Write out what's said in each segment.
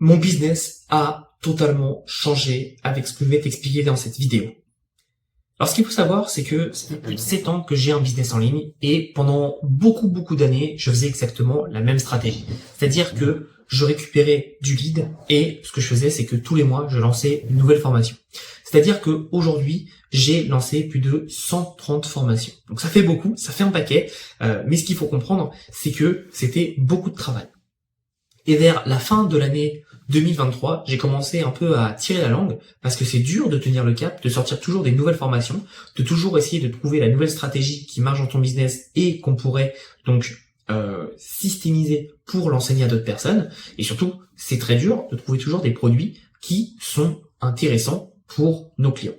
Mon business a totalement changé avec ce que je vais t'expliquer dans cette vidéo. Alors ce qu'il faut savoir, c'est que ça fait plus de 7 ans que j'ai un business en ligne et pendant beaucoup d'années, je faisais exactement la même stratégie. C'est-à-dire que je récupérais du lead et ce que je faisais, c'est que tous les mois, je lançais une nouvelle formation. C'est-à-dire que aujourd'hui, j'ai lancé plus de 130 formations. Donc ça fait beaucoup, ça fait un paquet, mais ce qu'il faut comprendre, c'est que c'était beaucoup de travail. Et vers la fin de l'année 2023, j'ai commencé un peu à tirer la langue parce que c'est dur de tenir le cap, de sortir toujours des nouvelles formations, de toujours essayer de trouver la nouvelle stratégie qui marche dans ton business et qu'on pourrait donc systémiser pour l'enseigner à d'autres personnes. Et surtout, c'est très dur de trouver toujours des produits qui sont intéressants pour nos clients.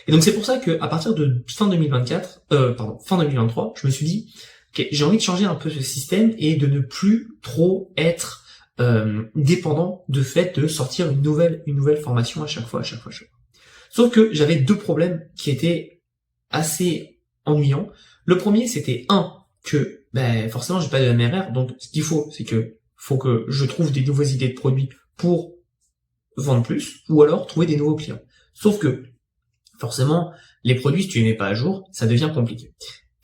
Et donc c'est pour ça que à partir de fin 2023, je me suis dit okay, j'ai envie de changer un peu ce système et de ne plus trop être dépendant de fait de sortir une nouvelle formation à chaque fois. Sauf que j'avais deux problèmes qui étaient assez ennuyants. Le premier, c'était que forcément j'ai pas de MRR, donc ce qu'il faut, c'est que faut que je trouve des nouvelles idées de produits pour vendre plus, ou alors trouver des nouveaux clients. Sauf que forcément, les produits, si tu les mets pas à jour, ça devient compliqué.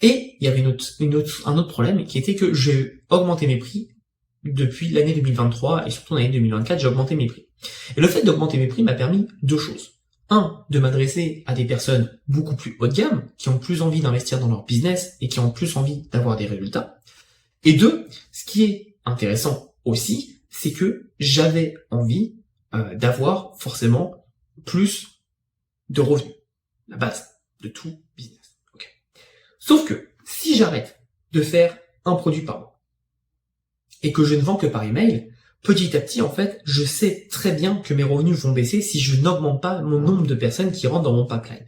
Et il y avait un autre problème qui était que j'ai augmenté mes prix depuis l'année 2023 et surtout l'année 2024, j'ai augmenté mes prix. Et le fait d'augmenter mes prix m'a permis deux choses. De m'adresser à des personnes beaucoup plus haut de gamme, qui ont plus envie d'investir dans leur business et qui ont plus envie d'avoir des résultats. Et deux, ce qui est intéressant aussi, c'est que j'avais envie d'avoir forcément plus de revenus. La base de tout business. Okay. Sauf que si j'arrête de faire un produit par mois, et que je ne vends que par email, petit à petit, en fait, je sais très bien que mes revenus vont baisser si je n'augmente pas mon nombre de personnes qui rentrent dans mon pipeline.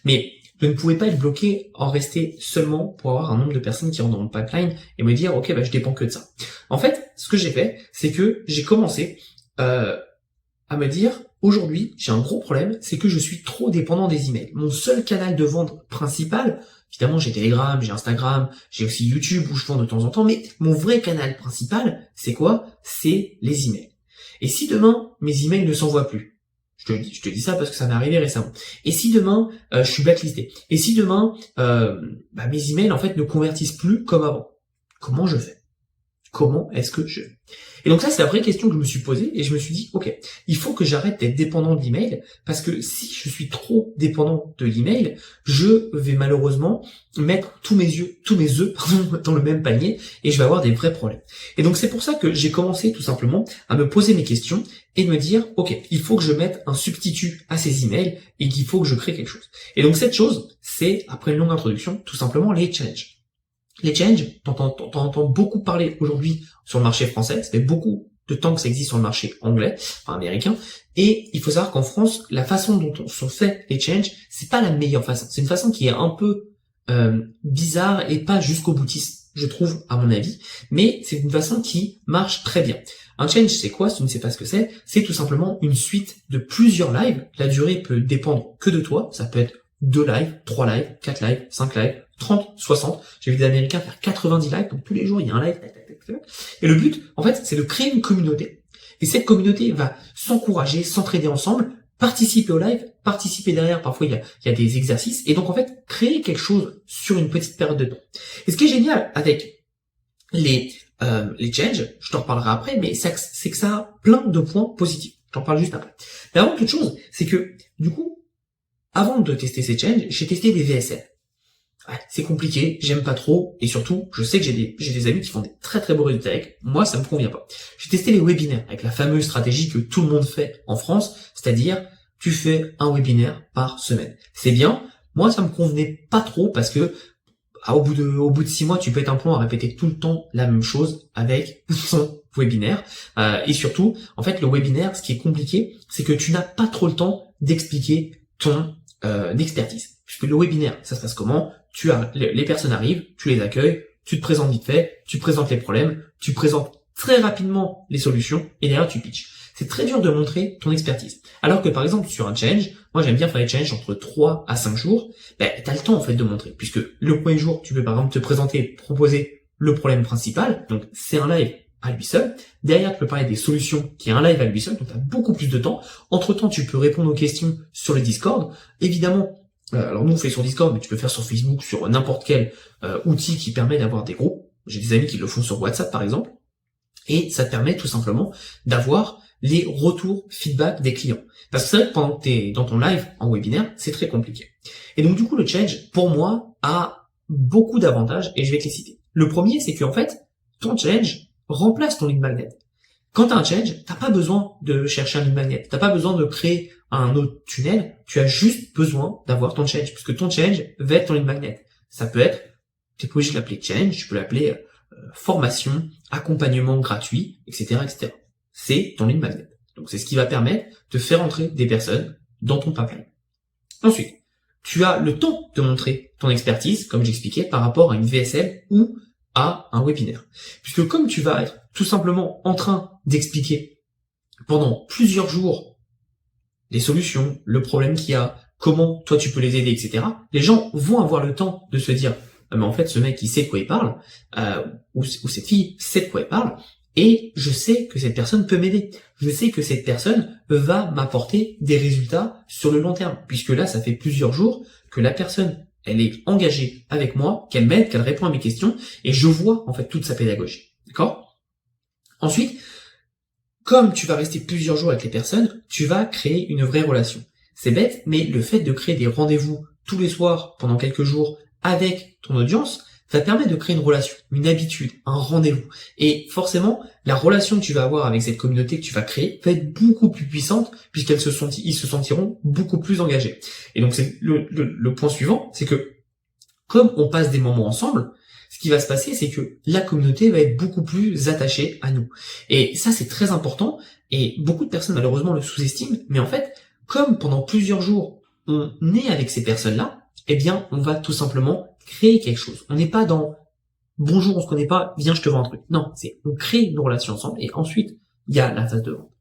Mais je ne pouvais pas être bloqué en rester seulement pour avoir un nombre de personnes qui rentrent dans mon pipeline et me dire, ok, je dépends que de ça. En fait, ce que j'ai fait, c'est que j'ai commencé à me dire, aujourd'hui, j'ai un gros problème, c'est que je suis trop dépendant des emails. Mon seul canal de vente principal, évidemment, j'ai Telegram, j'ai Instagram, j'ai aussi YouTube où je vends de temps en temps, mais mon vrai canal principal, c'est quoi? C'est les emails. Et si demain, mes emails ne s'envoient plus, je te dis ça parce que ça m'est arrivé récemment. Et si demain, je suis blacklisté, et si demain, mes emails, en fait, ne convertissent plus comme avant, comment je fais? Comment est-ce que je... Et donc ça, c'est la vraie question que je me suis posée et je me suis dit, ok, il faut que j'arrête d'être dépendant de l'email parce que si je suis trop dépendant de l'email, je vais malheureusement mettre tous mes œufs dans le même panier et je vais avoir des vrais problèmes. Et donc c'est pour ça que j'ai commencé tout simplement à me poser mes questions et de me dire, ok, il faut que je mette un substitut à ces emails et qu'il faut que je crée quelque chose. Et donc cette chose, c'est, après une longue introduction, tout simplement les challenges. Les challenges, t'entends beaucoup parler aujourd'hui sur le marché français, ça fait beaucoup de temps que ça existe sur le marché anglais, américain, et il faut savoir qu'en France, la façon dont on se fait les challenges, c'est pas la meilleure façon. C'est une façon qui est un peu bizarre et pas jusqu'au boutiste, je trouve, à mon avis, mais c'est une façon qui marche très bien. Un challenge, c'est quoi? Si tu ne sais pas ce que c'est tout simplement une suite de plusieurs lives. La durée peut dépendre que de toi, ça peut être 2 lives, 3 lives, 4 lives, 5 lives, 30, 60. J'ai vu des Américains faire 90 lives, donc tous les jours il y a un live. Et le but, en fait, c'est de créer une communauté. Et cette communauté va s'encourager, s'entraider ensemble, participer au live, participer derrière, parfois il y a des exercices, et donc en fait, créer quelque chose sur une petite période de temps. Et ce qui est génial avec les challenges, je t'en reparlerai après, mais c'est que ça a plein de points positifs. J'en parle juste après. Mais avant toute chose, c'est que, du coup, avant de tester ces challenges, j'ai testé des VSL. Ouais, c'est compliqué, j'aime pas trop, et surtout, je sais que j'ai des amis qui font des très beaux résultats avec. Moi, ça me convient pas. J'ai testé les webinaires avec la fameuse stratégie que tout le monde fait en France, c'est-à-dire, tu fais un webinaire par semaine. C'est bien. Moi, ça me convenait pas trop parce que, au bout de 6 mois, tu pètes un plomb à répéter tout le temps la même chose avec son webinaire. Et surtout, en fait, le webinaire, ce qui est compliqué, c'est que tu n'as pas trop le temps d'expliquer ton expertise. Puisque le webinaire, ça se passe comment? Les personnes arrivent, tu les accueilles, tu te présentes vite fait, tu présentes les problèmes, tu présentes très rapidement les solutions et derrière tu pitches. C'est très dur de montrer ton expertise. Alors que par exemple sur un challenge, moi j'aime bien faire les challenges entre 3 à 5 jours, t'as le temps en fait de montrer. Puisque le premier jour, tu peux par exemple te présenter, proposer le problème principal, donc c'est un live à lui seul. Derrière, tu peux parler des solutions qui est un live à lui seul, donc tu as beaucoup plus de temps. Entre-temps, tu peux répondre aux questions sur le Discord. Évidemment, alors nous on fait sur Discord, mais tu peux faire sur Facebook, sur n'importe quel outil qui permet d'avoir des groupes. J'ai des amis qui le font sur WhatsApp par exemple. Et ça te permet tout simplement d'avoir les retours feedback des clients. Parce que c'est vrai que pendant que tu es dans ton live en webinaire, c'est très compliqué. Et donc du coup, le challenge, pour moi, a beaucoup d'avantages et je vais te les citer. Le premier, c'est qu'en fait, ton challenge remplace ton lead magnet. Quand tu as un challenge, t'as pas besoin de chercher un lead magnet. T'as pas besoin de créer un autre tunnel. Tu as juste besoin d'avoir ton challenge. Puisque ton challenge va être ton lead magnet. Ça peut être, tu n'es pas obligé de l'appeler challenge, tu peux l'appeler formation, accompagnement gratuit, etc., etc. C'est ton lead magnet. Donc c'est ce qui va permettre de faire entrer des personnes dans ton pipeline. Ensuite, tu as le temps de montrer ton expertise, comme j'expliquais, par rapport à une VSL ou à un webinaire. Puisque comme tu vas être tout simplement en train d'expliquer pendant plusieurs jours les solutions, le problème qu'il y a, comment toi tu peux les aider, etc., les gens vont avoir le temps de se dire « mais en fait, ce mec, il sait de quoi il parle, ou cette fille sait de quoi elle parle, et je sais que cette personne peut m'aider. Je sais que cette personne va m'apporter des résultats sur le long terme, puisque là, ça fait plusieurs jours que la personne, elle est engagée avec moi, qu'elle m'aide, qu'elle répond à mes questions, et je vois en fait toute sa pédagogie. D'accord ? Ensuite, comme tu vas rester plusieurs jours avec les personnes, tu vas créer une vraie relation. C'est bête, mais le fait de créer des rendez-vous tous les soirs pendant quelques jours avec ton audience, ça te permet de créer une relation, une habitude, un rendez-vous. Et forcément, la relation que tu vas avoir avec cette communauté que tu vas créer va être beaucoup plus puissante puisqu'ils se sentiront beaucoup plus engagés. Et donc c'est le point suivant, c'est que comme on passe des moments ensemble, ce qui va se passer, c'est que la communauté va être beaucoup plus attachée à nous. Et ça, c'est très important. Et beaucoup de personnes, malheureusement, le sous-estiment. Mais en fait, comme pendant plusieurs jours, on est avec ces personnes-là, eh bien, on va tout simplement créer quelque chose. On n'est pas dans « bonjour, on se connaît pas, viens, je te vends un truc ». Non, c'est on crée une relation ensemble et ensuite, il y a la phase de vente.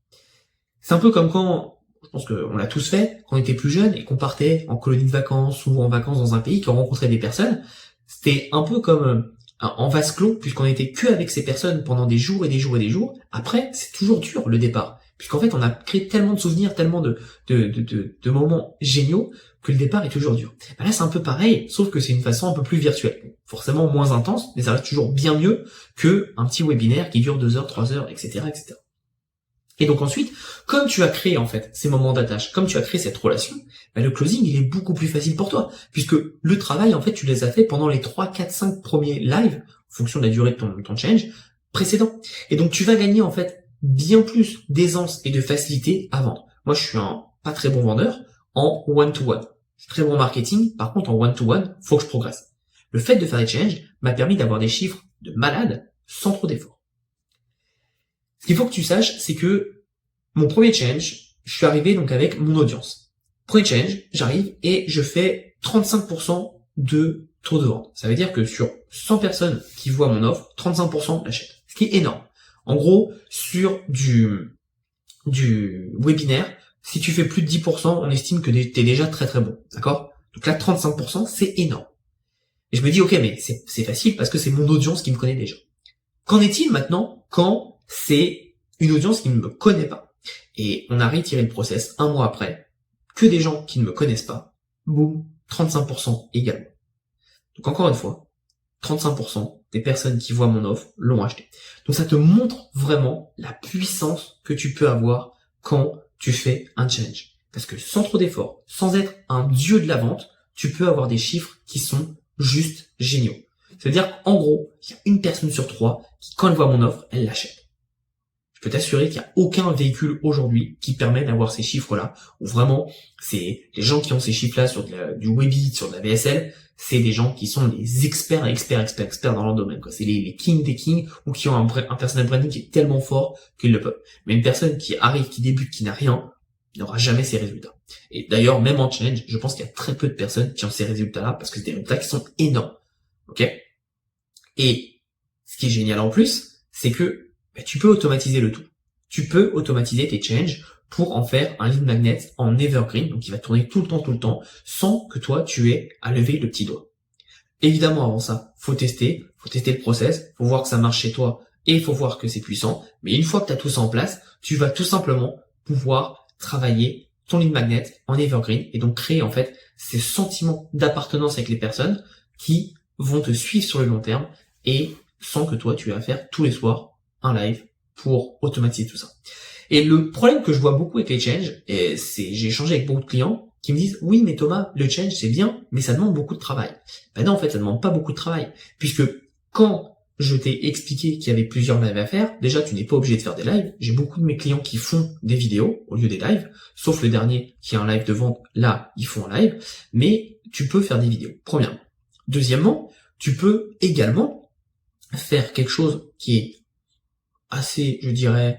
C'est un peu comme quand, je pense qu'on l'a tous fait, quand on était plus jeune et qu'on partait en colonie de vacances ou en vacances dans un pays, qu'on rencontrait des personnes. C'était un peu comme en vase clos, puisqu'on était que avec ces personnes pendant des jours et des jours et des jours. Après, c'est toujours dur le départ, puisqu'en fait, on a créé tellement de souvenirs, tellement de moments géniaux que le départ est toujours dur. Ben là, c'est un peu pareil, sauf que c'est une façon un peu plus virtuelle. Forcément moins intense, mais ça reste toujours bien mieux que un petit webinaire qui dure 2 heures, 3 heures, etc., etc. Et donc ensuite, comme tu as créé en fait ces moments d'attache, comme tu as créé cette relation, ben le closing il est beaucoup plus facile pour toi, puisque le travail en fait tu les as fait pendant les 3, 4, 5 premiers lives, en fonction de la durée de ton challenge précédent. Et donc tu vas gagner en fait bien plus d'aisance et de facilité à vendre. Moi je suis un pas très bon vendeur en one-to-one. Je suis très bon en marketing, par contre en one-to-one, faut que je progresse. Le fait de faire des challenges m'a permis d'avoir des chiffres de malade sans trop d'efforts. Ce qu'il faut que tu saches, c'est que mon premier challenge, je suis arrivé donc avec mon audience. Premier challenge, j'arrive et je fais 35% de taux de vente. Ça veut dire que sur 100 personnes qui voient mon offre, 35% l'achètent. Ce qui est énorme. En gros, sur du webinaire, si tu fais plus de 10%, on estime que t'es déjà très très bon. D'accord ? Donc là, 35%, c'est énorme. Et je me dis, ok, mais c'est facile parce que c'est mon audience qui me connaît déjà. Qu'en est-il maintenant quand c'est une audience qui ne me connaît pas? Et on a retiré le process un mois après, que des gens qui ne me connaissent pas, boum, 35% également. Donc encore une fois, 35% des personnes qui voient mon offre l'ont acheté. Donc ça te montre vraiment la puissance que tu peux avoir quand tu fais un challenge. Parce que sans trop d'efforts, sans être un dieu de la vente, tu peux avoir des chiffres qui sont juste géniaux. C'est-à-dire qu'en gros, il y a une personne sur 3 qui, quand elle voit mon offre, elle l'achète. Je peux t'assurer qu'il n'y a aucun véhicule aujourd'hui qui permet d'avoir ces chiffres-là, où vraiment, c'est les gens qui ont ces chiffres-là sur du Webbit, sur de la VSL, c'est des gens qui sont les experts dans leur domaine, quoi. C'est les kings des kings, ou qui ont un personal branding qui est tellement fort qu'ils le peuvent. Mais une personne qui arrive, qui débute, qui n'a rien, n'aura jamais ces résultats. Et d'ailleurs, même en challenge, je pense qu'il y a très peu de personnes qui ont ces résultats-là, parce que c'est des résultats qui sont énormes. Ok? Et ce qui est génial en plus, c'est que tu peux automatiser le tout. Tu peux automatiser tes challenges pour en faire un lead magnet en evergreen, donc il va tourner tout le temps, sans que toi tu aies à lever le petit doigt. Évidemment, avant ça, faut tester le process, faut voir que ça marche chez toi et il faut voir que c'est puissant. Mais une fois que tu as tout ça en place, tu vas tout simplement pouvoir travailler ton lead magnet en evergreen et donc créer en fait ces sentiments d'appartenance avec les personnes qui vont te suivre sur le long terme et sans que toi tu aies à faire tous les soirs un live pour automatiser tout ça. Et le problème que je vois beaucoup avec les changes, c'est j'ai échangé avec beaucoup de clients qui me disent oui mais Thomas, le change c'est bien mais ça demande beaucoup de travail. Ben non, en fait ça demande pas beaucoup de travail puisque quand je t'ai expliqué qu'il y avait plusieurs lives à faire, déjà tu n'es pas obligé de faire des lives. J'ai beaucoup de mes clients qui font des vidéos au lieu des lives, sauf le dernier qui est un live de vente, là ils font un live, mais tu peux faire des vidéos, premièrement. Deuxièmement, tu peux également faire quelque chose qui est assez, je dirais,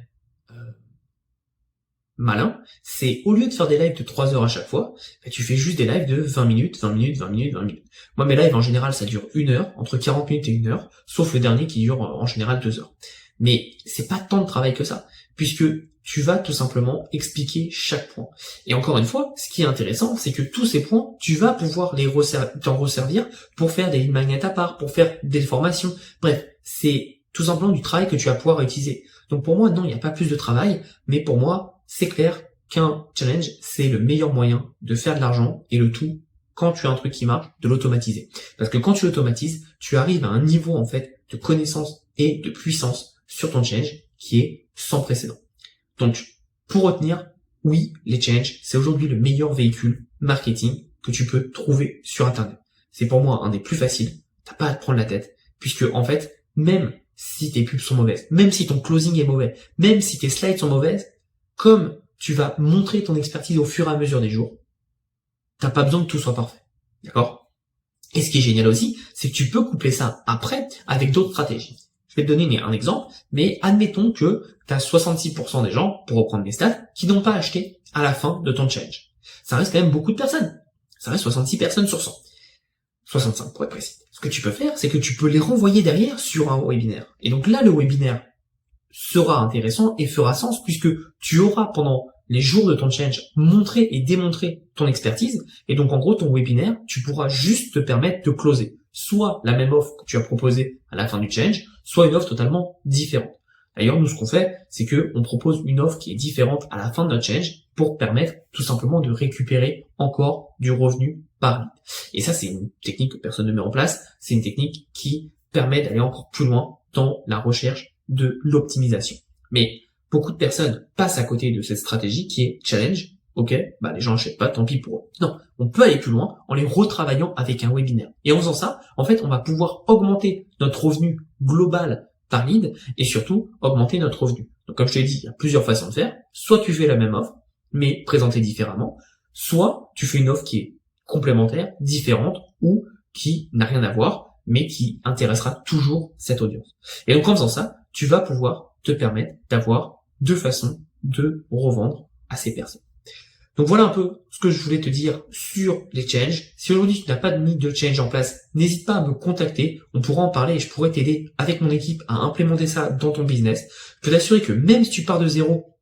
malin, c'est au lieu de faire des lives de 3 heures à chaque fois, tu fais juste des lives de 20 minutes, 20 minutes, 20 minutes, 20 minutes. Moi, mes lives, en général, ça dure 1 heure, entre 40 minutes et 1 heure, sauf le dernier qui dure en général 2 heures. Mais c'est pas tant de travail que ça, puisque tu vas tout simplement expliquer chaque point. Et encore une fois, ce qui est intéressant, c'est que tous ces points, tu vas pouvoir t'en resservir pour faire des lead magnets à part, pour faire des formations. Bref, c'est tout simplement du travail que tu vas pouvoir utiliser. Donc pour moi, non, il n'y a pas plus de travail, mais pour moi, c'est clair qu'un challenge, c'est le meilleur moyen de faire de l'argent et le tout, quand tu as un truc qui marche, de l'automatiser. Parce que quand tu l'automatises, tu arrives à un niveau, en fait, de connaissance et de puissance sur ton challenge qui est sans précédent. Donc, pour retenir, oui, les challenges, c'est aujourd'hui le meilleur véhicule marketing que tu peux trouver sur Internet. C'est pour moi un des plus faciles. T'as pas à te prendre la tête. Puisque, en fait, même si tes pubs sont mauvaises, même si ton closing est mauvais, même si tes slides sont mauvaises, comme tu vas montrer ton expertise au fur et à mesure des jours, t'as pas besoin que tout soit parfait. D'accord? Et ce qui est génial aussi, c'est que tu peux coupler ça après avec d'autres stratégies. Je vais te donner un exemple, mais admettons que tu as 66% des gens, pour reprendre mes stats, qui n'ont pas acheté à la fin de ton challenge. Ça reste quand même beaucoup de personnes. Ça reste 66 personnes sur 100. 65 pour être précis. Ce que tu peux faire, c'est que tu peux les renvoyer derrière sur un webinaire. Et donc là, le webinaire sera intéressant et fera sens puisque tu auras pendant les jours de ton challenge montré et démontré ton expertise et donc en gros ton webinaire tu pourras juste te permettre de closer soit la même offre que tu as proposée à la fin du challenge, soit une offre totalement différente. D'ailleurs nous ce qu'on fait c'est que on propose une offre qui est différente à la fin de notre challenge pour permettre tout simplement de récupérer encore du revenu par lead. Et ça c'est une technique que personne ne met en place, c'est une technique qui permet d'aller encore plus loin dans la recherche de l'optimisation. Mais beaucoup de personnes passent à côté de cette stratégie qui est challenge. Ok, les gens achètent pas, tant pis pour eux. Non, on peut aller plus loin en les retravaillant avec un webinaire. Et en faisant ça, en fait, on va pouvoir augmenter notre revenu global par lead et surtout augmenter notre revenu. Donc comme je t'ai dit, il y a plusieurs façons de faire. Soit tu fais la même offre, mais présentée différemment. Soit tu fais une offre qui est complémentaire, différente ou qui n'a rien à voir, mais qui intéressera toujours cette audience. Et donc en faisant ça, tu vas pouvoir te permettre d'avoir 2 façons de revendre à ces personnes. Donc voilà un peu ce que je voulais te dire sur les challenges. Si aujourd'hui tu n'as pas mis de challenge en place, n'hésite pas à me contacter, on pourra en parler et je pourrais t'aider avec mon équipe à implémenter ça dans ton business. Je peux t'assurer que même si tu pars de zéro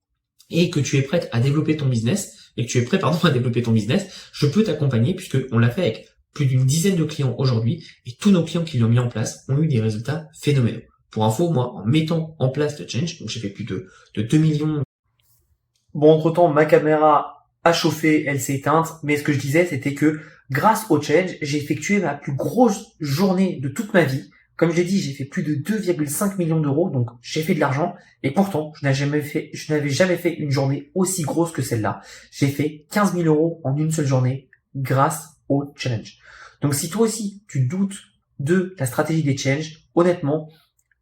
et que tu es prête à développer ton business, à développer ton business, je peux t'accompagner puisque on l'a fait avec plus d'une dizaine de clients aujourd'hui et tous nos clients qui l'ont mis en place ont eu des résultats phénoménaux. Pour info, moi, en mettant en place le change, donc j'ai fait plus de 2 millions. Bon, entre-temps, ma caméra a chauffé, elle s'est éteinte, mais ce que je disais, c'était que grâce au change, j'ai effectué ma plus grosse journée de toute ma vie. Comme je l'ai dit, j'ai fait plus de 2,5 millions d'euros, donc j'ai fait de l'argent, et pourtant, je n'avais jamais fait une journée aussi grosse que celle-là. J'ai fait 15 000 euros en une seule journée grâce au challenge. Donc si toi aussi, tu doutes de la stratégie des challenges, honnêtement,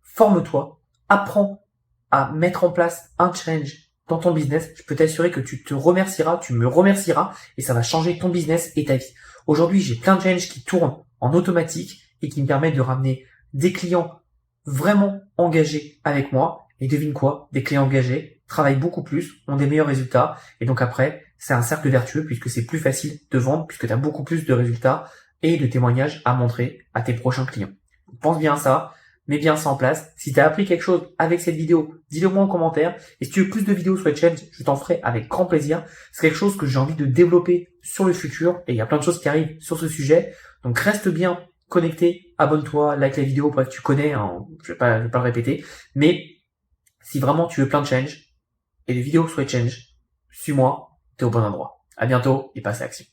forme-toi, apprends à mettre en place un challenge dans ton business. Je peux t'assurer que tu me remercieras et ça va changer ton business et ta vie. Aujourd'hui, j'ai plein de challenges qui tournent en automatique et qui me permettent de ramener des clients vraiment engagés avec moi. Et devine quoi? Des clients engagés travaillent beaucoup plus, ont des meilleurs résultats. Et donc après, c'est un cercle vertueux puisque c'est plus facile de vendre puisque tu as beaucoup plus de résultats et de témoignages à montrer à tes prochains clients. Pense bien à ça. Mets bien ça en place. Si tu as appris quelque chose avec cette vidéo, dis-le moi en commentaire. Et si tu veux plus de vidéos sur les challenges, je t'en ferai avec grand plaisir. C'est quelque chose que j'ai envie de développer sur le futur et il y a plein de choses qui arrivent sur ce sujet. Donc reste bien connecté abonne-toi, like la vidéo, bref, tu connais, hein, je vais pas le répéter. Mais si vraiment tu veux plein de change et des vidéos sur les change, suis-moi, t'es au bon endroit. À bientôt et passe à l'action.